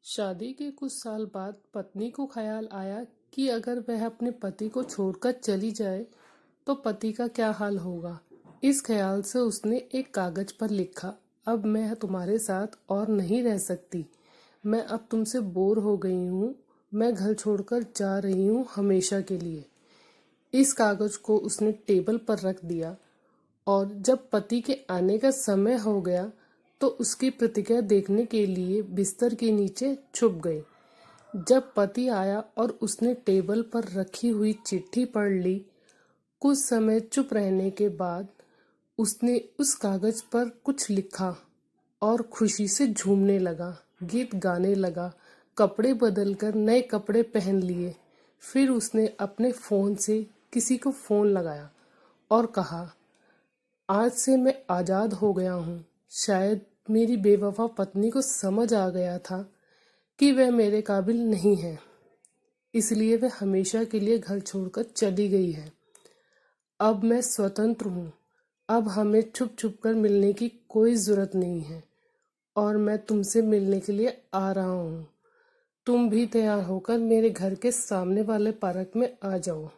शादी के कुछ साल बाद पत्नी को ख्याल आया कि अगर वह अपने पति को छोड़कर चली जाए तो पति का क्या हाल होगा। इस ख्याल से उसने एक कागज पर लिखा, अब मैं तुम्हारे साथ और नहीं रह सकती। मैं अब तुमसे बोर हो गई हूँ। मैं घर छोड़कर जा रही हूँ हमेशा के लिए। इस कागज को उसने टेबल पर रख दिया और जब पति के आने का समय हो गया तो उसकी प्रतिक्रिया देखने के लिए बिस्तर के नीचे छुप गई। जब पति आया और उसने टेबल पर रखी हुई चिट्ठी पढ़ ली, कुछ समय चुप रहने के बाद उसने उस कागज पर कुछ लिखा और खुशी से झूमने लगा, गीत गाने लगा, कपड़े बदलकर नए कपड़े पहन लिए। फिर उसने अपने फ़ोन से किसी को फ़ोन लगाया और कहा, आज से मैं आज़ाद हो गया हूँ। शायद मेरी बेवफा पत्नी को समझ आ गया था कि वह मेरे काबिल नहीं है, इसलिए वह हमेशा के लिए घर छोड़कर चली गई है। अब मैं स्वतंत्र हूँ। अब हमें छुप छुप कर मिलने की कोई ज़रूरत नहीं है और मैं तुमसे मिलने के लिए आ रहा हूँ। तुम भी तैयार होकर मेरे घर के सामने वाले पार्क में आ जाओ।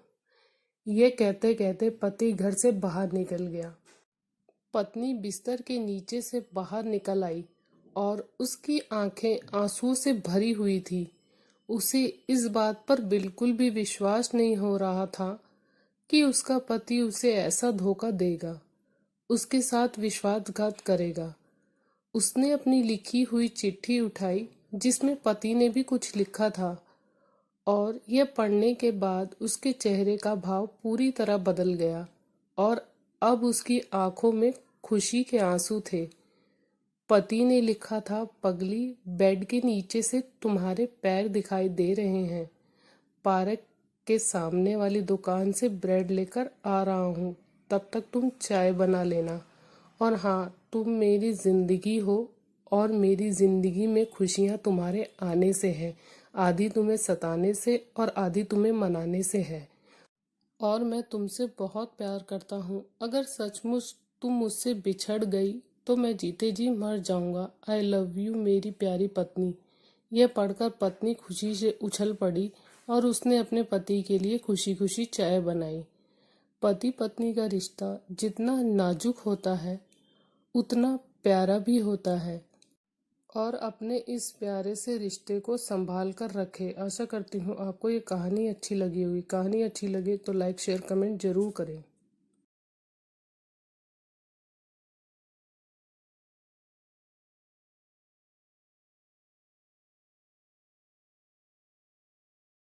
ये कहते कहते पति घर से बाहर निकल गया। पत्नी बिस्तर के नीचे से बाहर निकल आई और उसकी आंखें आंसू से भरी हुई थी। उसे इस बात पर बिल्कुल भी विश्वास नहीं हो रहा था कि उसका पति उसे ऐसा धोखा देगा, उसके साथ विश्वासघात करेगा। उसने अपनी लिखी हुई चिट्ठी उठाई जिसमें पति ने भी कुछ लिखा था और यह पढ़ने के बाद उसके चेहरे का भाव पूरी तरह बदल गया और अब उसकी आंखों में खुशी के आंसू थे। पति ने लिखा था, पगली, बेड के नीचे से तुम्हारे पैर दिखाई दे रहे हैं। पार्क के सामने वाली दुकान से ब्रेड लेकर आ रहा हूँ, तब तक तुम चाय बना लेना। और हाँ, तुम मेरी जिंदगी हो और मेरी जिंदगी में खुशियाँ तुम्हारे आने से है, आधी तुम्हें सताने से और आधी तुम्हें मनाने से है। और मैं तुमसे बहुत प्यार करता हूँ। अगर सचमुच तुम मुझसे बिछड़ गई तो मैं जीते जी मर जाऊंगा। आई लव यू मेरी प्यारी पत्नी। यह पढ़कर पत्नी खुशी से उछल पड़ी और उसने अपने पति के लिए खुशी खुशी चाय बनाई। पति पत्नी का रिश्ता जितना नाजुक होता है उतना प्यारा भी होता है और अपने इस प्यारे से रिश्ते को संभाल कर रखे। आशा करती हूँ आपको ये कहानी अच्छी लगी होगी। कहानी अच्छी लगे तो लाइक शेयर कमेंट जरूर करें।